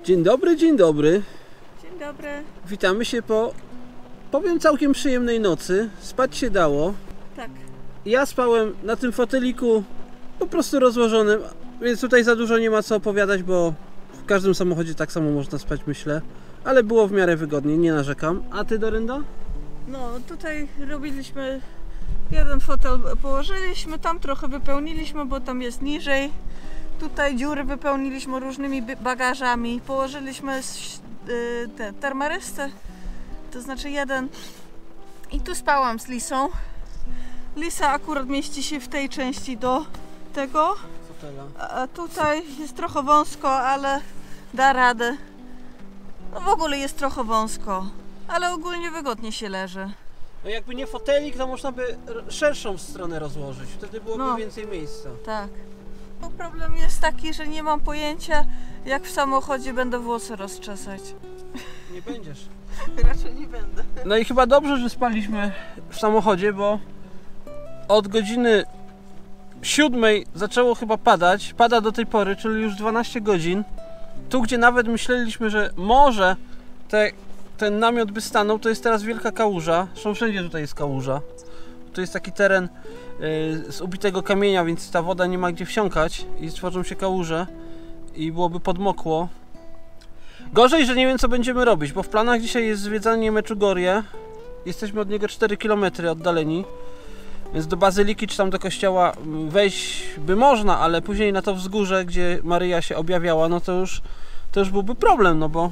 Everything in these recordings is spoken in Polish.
Dzień dobry, dzień dobry. Dzień dobry. Witamy się po, powiem, całkiem przyjemnej nocy. Spać się dało. Tak. Ja spałem na tym foteliku po prostu rozłożonym, więc tutaj za dużo nie ma co opowiadać, bo w każdym samochodzie tak samo można spać, myślę. Ale było w miarę wygodnie, nie narzekam. A ty, Dorenda? No, tutaj robiliśmy, jeden fotel położyliśmy, tam trochę wypełniliśmy, bo tam jest niżej. Tutaj dziury wypełniliśmy różnymi bagażami. Położyliśmy te termarysty, to znaczy jeden. I tu spałam z Lisą. Lisa akurat mieści się w tej części do tego. A tutaj jest trochę wąsko, ale da radę. No w ogóle jest trochę wąsko, ale ogólnie wygodnie się leży. No jakby nie fotelik, to można by szerszą stronę rozłożyć. Wtedy byłoby więcej miejsca. Tak. Bo problem jest taki, że nie mam pojęcia, jak w samochodzie będę włosy rozczesać. Nie będziesz. Raczej nie będę. No i chyba dobrze, że spaliśmy w samochodzie, bo od godziny 7 zaczęło chyba padać. Pada do tej pory, czyli już 12 godzin. Tu, gdzie nawet myśleliśmy, że może ten namiot by stanął, to jest teraz wielka kałuża. Zresztą wszędzie tutaj jest kałuża. To jest taki teren z ubitego kamienia, więc ta woda nie ma gdzie wsiąkać i stworzą się kałuże i byłoby podmokło. Gorzej, że nie wiem, co będziemy robić, bo w planach dzisiaj jest zwiedzanie Meczugorje. Jesteśmy od niego 4 km oddaleni, więc do bazyliki czy tam do kościoła wejść by można, ale później na to wzgórze, gdzie Maryja się objawiała, no to już byłby problem, no bo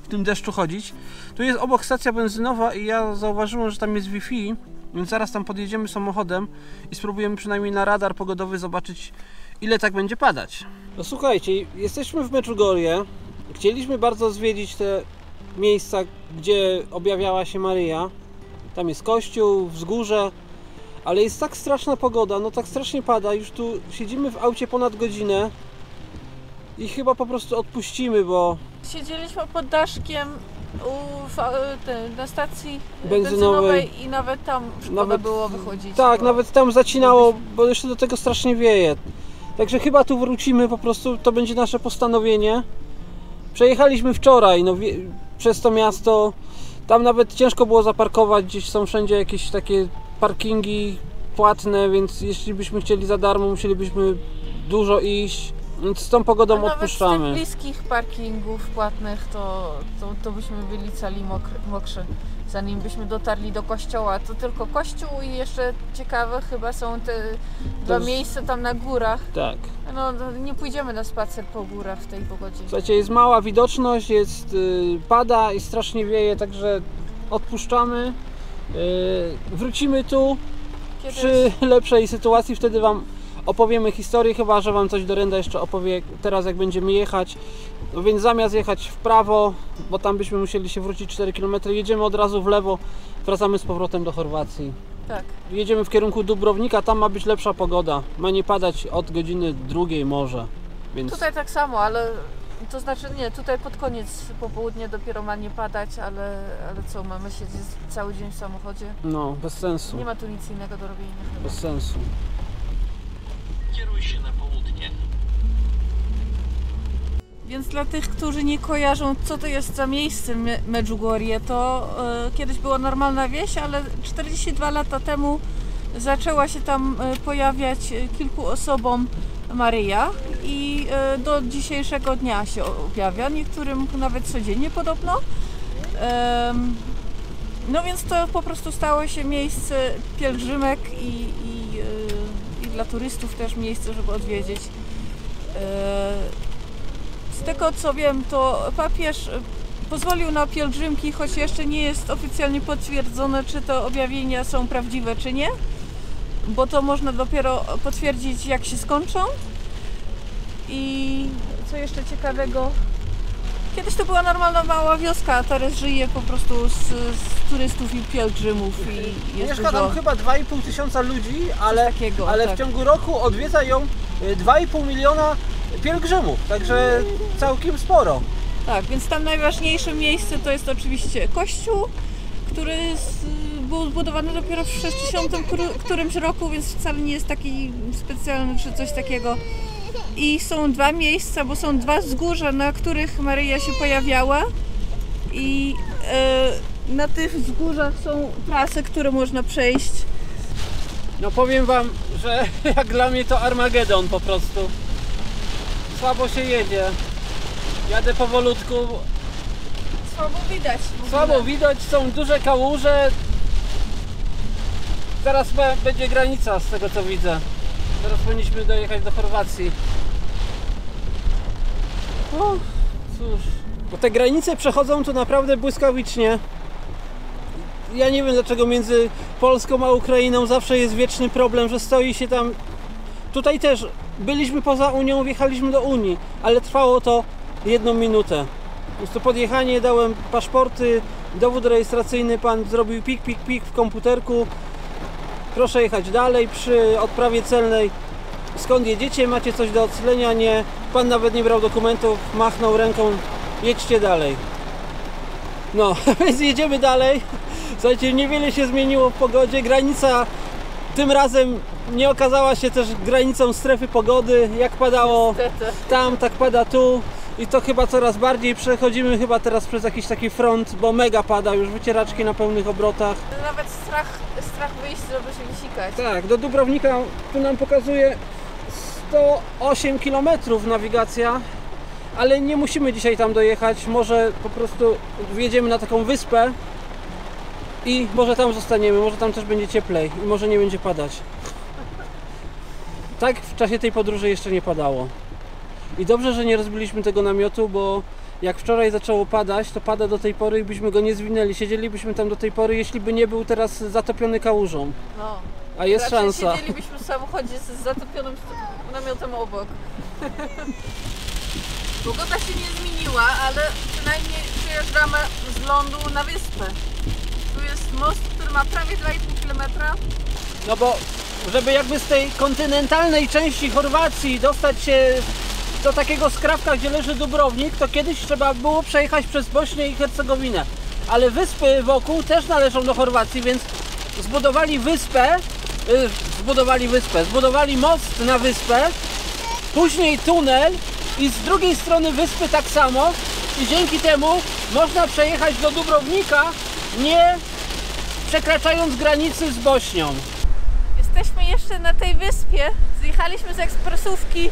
w tym deszczu chodzić. Tu jest obok stacja benzynowa i ja zauważyłem, że tam jest Wi-Fi, więc zaraz tam podjedziemy samochodem i spróbujemy przynajmniej na radar pogodowy zobaczyć, ile tak będzie padać. No słuchajcie, jesteśmy w Meczugorje. Chcieliśmy bardzo zwiedzić te miejsca, gdzie objawiała się Maryja. Tam jest kościół, wzgórze, ale jest tak straszna pogoda, no tak strasznie pada. Już tu siedzimy w aucie ponad godzinę i chyba po prostu odpuścimy, bo Siedzieliśmy pod daszkiem na stacji benzynowej i nawet tam szkoda było wychodzić. Tak, nawet tam zacinało, bo jeszcze do tego strasznie wieje. Także chyba tu wrócimy, po prostu to będzie nasze postanowienie. Przejechaliśmy wczoraj przez to miasto. Tam nawet ciężko było zaparkować, gdzieś są wszędzie jakieś takie parkingi płatne, więc jeśli byśmy chcieli za darmo, musielibyśmy dużo iść. Więc z tą pogodą odpuszczamy. Nawet z tych bliskich parkingów płatnych to byśmy byli cali mokrzy. Zanim byśmy dotarli do kościoła, to tylko kościół i jeszcze ciekawe chyba są te dwa miejsca tam na górach. Tak. No nie pójdziemy na spacer po górach w tej pogodzie. Słuchajcie, jest mała widoczność, pada i strasznie wieje, także odpuszczamy. Wrócimy tu przy lepszej sytuacji, wtedy Wam opowiemy historię, chyba że Wam coś Dorenda jeszcze opowie teraz, jak będziemy jechać. No więc zamiast jechać w prawo, bo tam byśmy musieli się wrócić 4 km, jedziemy od razu w lewo, wracamy z powrotem do Chorwacji. Tak. Jedziemy w kierunku Dubrownika, tam ma być lepsza pogoda. Ma nie padać od godziny 2 może. Więc tutaj tak samo, ale to znaczy nie, tutaj pod koniec popołudnia dopiero ma nie padać, ale co, mamy siedzieć cały dzień w samochodzie? no, bez sensu. Nie ma tu nic innego do robienia. Bez sensu. Kieruj się na południe. Więc dla tych, którzy nie kojarzą, co to jest za miejsce Medjugorje, to kiedyś była normalna wieś, ale 42 lata temu zaczęła się tam pojawiać kilku osobom Maryja i do dzisiejszego dnia się objawia, niektórym nawet codziennie podobno. No więc to po prostu stało się miejsce pielgrzymek i dla turystów też miejsce, żeby odwiedzić. Z tego co wiem, to papież pozwolił na pielgrzymki, choć jeszcze nie jest oficjalnie potwierdzone, czy te objawienia są prawdziwe, czy nie, bo to można dopiero potwierdzić, jak się skończą. I co jeszcze ciekawego, kiedyś to była normalna mała wioska, a teraz żyje po prostu z turystów i pielgrzymów. I jest Mieszka tam chyba 2,5 tysiąca ludzi, ale tak. w ciągu roku odwiedza ją 2,5 miliona pielgrzymów, także całkiem sporo. Tak, więc tam najważniejsze miejsce to jest oczywiście kościół, który był zbudowany dopiero w 60 którymś roku, więc wcale nie jest taki specjalny czy coś takiego. i są dwa miejsca, bo są dwa wzgórza, na których Maryja się pojawiała i na tych wzgórzach są trasy, które można przejść. No powiem wam, że jak dla mnie to Armagedon po prostu. Słabo się jedzie. Jadę powolutku. Słabo widać. Słabo widać, są duże kałuże. Zaraz będzie granica z tego co widzę. Teraz powinniśmy dojechać do Chorwacji. O, cóż. Bo te granice przechodzą tu naprawdę błyskawicznie. Ja nie wiem dlaczego między Polską a Ukrainą zawsze jest wieczny problem, że stoi się tam. Tutaj też byliśmy poza Unią, wjechaliśmy do Unii, ale trwało to 1 minutę. Po prostu podjechanie, dałem paszporty, dowód rejestracyjny, pan zrobił pik, pik, pik w komputerku. Proszę jechać dalej przy odprawie celnej. Skąd jedziecie? Macie coś do ocylenia? Nie. Pan nawet nie brał dokumentów, machnął ręką. Jedźcie dalej. No, więc jedziemy dalej. Słuchajcie, niewiele się zmieniło w pogodzie. Granica tym razem nie okazała się też granicą strefy pogody. Jak padało tam, tak pada tu. I to chyba coraz bardziej. Przechodzimy chyba teraz przez jakiś taki front, bo mega pada, już wycieraczki na pełnych obrotach. Nawet strach wyjść, żeby się wysikać. Tak, do Dubrownika tu nam pokazuje 108 km nawigacja, ale nie musimy dzisiaj tam dojechać. Może po prostu wjedziemy na taką wyspę i może tam zostaniemy, może tam też będzie cieplej i może nie będzie padać. Tak w czasie tej podróży jeszcze nie padało. I dobrze, że nie rozbiliśmy tego namiotu, bo jak wczoraj zaczęło padać, to pada do tej pory i byśmy go nie zwinęli. Siedzielibyśmy tam do tej pory, jeśli by nie był teraz zatopiony kałużą. No. A jest Raczej szansa. Siedzielibyśmy w samochodzie z zatopionym namiotem obok. Pogoda się nie zmieniła, ale przynajmniej przyjeżdżamy z lądu na wyspę. Tu jest most, który ma prawie 2,5 km. No bo żeby jakby z tej kontynentalnej części Chorwacji dostać się do takiego skrawka, gdzie leży Dubrownik, to kiedyś trzeba było przejechać przez Bośnię i Hercegowinę. Ale wyspy wokół też należą do Chorwacji, więc zbudowali most na wyspę, później tunel i z drugiej strony wyspy tak samo i dzięki temu można przejechać do Dubrownika, nie przekraczając granicy z Bośnią. Jesteśmy jeszcze na tej wyspie. Zjechaliśmy z ekspresówki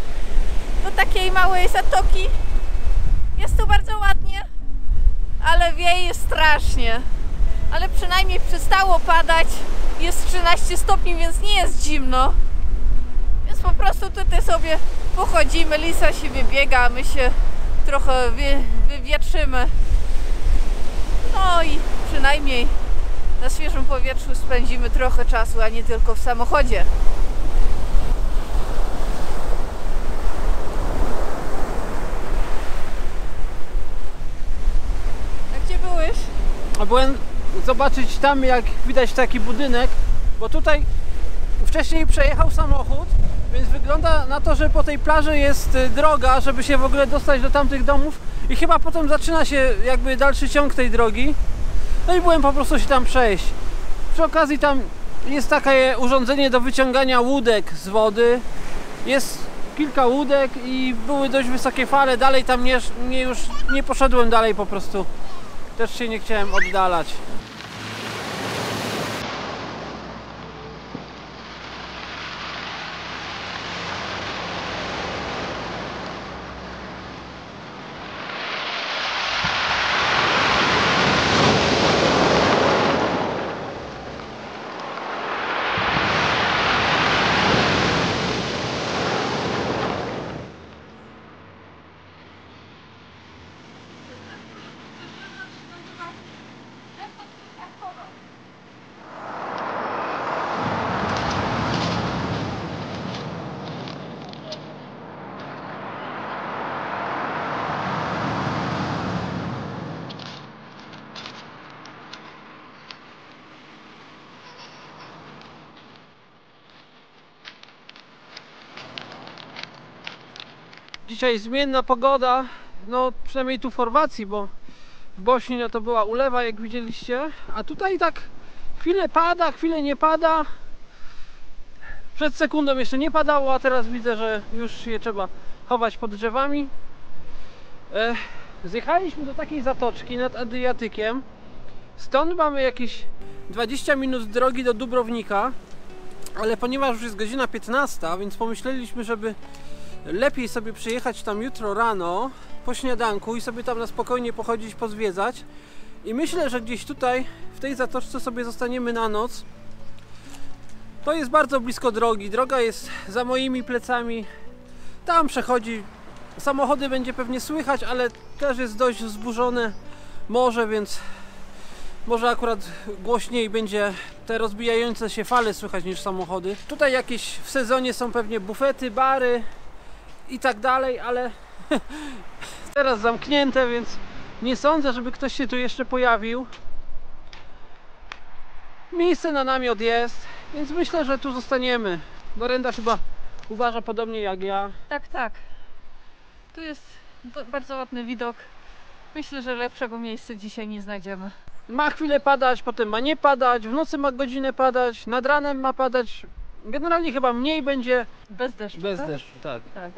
do takiej małej zatoki. Jest tu bardzo ładnie, ale wieje strasznie. Ale przynajmniej przestało padać. Jest 13 stopni, więc nie jest zimno. Więc po prostu tutaj sobie pochodzimy. Lisa się wybiega, a my się trochę wywietrzymy. No i przynajmniej na świeżym powietrzu spędzimy trochę czasu, a nie tylko w samochodzie. A gdzie byłeś? A byłem zobaczyć tam, jak widać taki budynek, bo tutaj wcześniej przejechał samochód, więc wygląda na to, że po tej plaży jest droga, żeby się w ogóle dostać do tamtych domów i chyba potem zaczyna się jakby dalszy ciąg tej drogi. No i byłem po prostu się tam przejść. Przy okazji tam jest takie urządzenie do wyciągania łódek z wody. Jest kilka łódek i były dość wysokie fale. Dalej tam już nie poszedłem dalej po prostu. Też się nie chciałem oddalać. Dzisiaj zmienna pogoda, no przynajmniej tu w Chorwacji, bo w Bośni no to była ulewa, jak widzieliście, a tutaj tak chwilę pada, chwilę nie pada. Przed sekundą jeszcze nie padało, a teraz widzę, że już je trzeba chować pod drzewami. Zjechaliśmy do takiej zatoczki nad Adriatykiem. Stąd mamy jakieś 20 minut drogi do Dubrownika, ale ponieważ już jest godzina 15, więc pomyśleliśmy, żeby lepiej sobie przyjechać tam jutro rano po śniadanku i sobie tam na spokojnie pochodzić, pozwiedzać. I myślę, że gdzieś tutaj w tej zatoczce sobie zostaniemy na noc. To jest bardzo blisko drogi. Droga jest za moimi plecami. Tam przechodzi. Samochody będzie pewnie słychać, ale też jest dość wzburzone morze, więc może akurat głośniej będzie te rozbijające się fale słychać niż samochody. Tutaj jakieś w sezonie są pewnie bufety, bary i tak dalej, ale teraz zamknięte, więc nie sądzę, żeby ktoś się tu jeszcze pojawił. Miejsce na namiot jest, więc myślę, że tu zostaniemy. Dorenda chyba uważa podobnie jak ja. Tak, tak. Tu jest bardzo ładny widok. Myślę, że lepszego miejsca dzisiaj nie znajdziemy. Ma chwilę padać, potem ma nie padać, w nocy ma godzinę padać, nad ranem ma padać. Generalnie chyba mniej będzie Bez deszczu. bez tak? deszczu, tak. Tak.